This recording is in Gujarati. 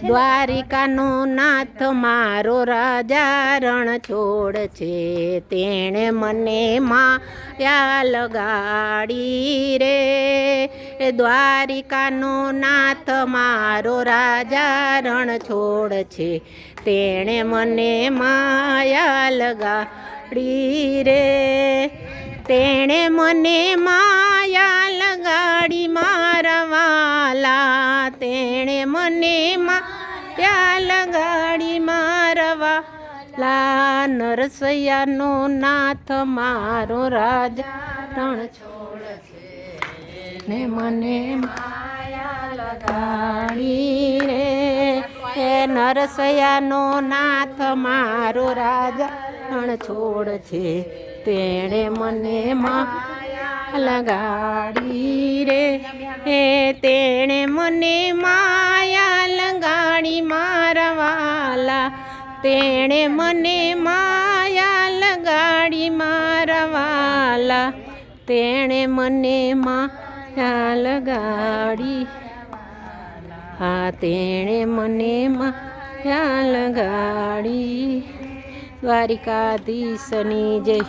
દ્વારિકાનો નાથ મારો રાજા રણ છોડ છે, તેણે મને માયા લગાડી રે. દ્વારિકાનો નાથ મારો રાજા રણ છોડ છે, તેણે મને માયા લગાડી રે. તેણે મને માયા લગાડી મારા વાલા, તેણે મને માયા લગાડી મારા વાલા. નરસૈયાનો નાથ મારો રાજા રણ છોડ છે, ને મને માયા લગાડી રે. હે નરસૈયાનો નાથ મારો રાજા રણ છોડ છે, તેણે મને માયા લગાડી રે. હે તેણે મને માયા લગાડી મારા વાલા, તેણે મને માયા લગાડી મારા વાલા, તેણે મને માયા લગાડી. હા તેણે મને માયા લગાડી. દ્વારિકાધીશની જય.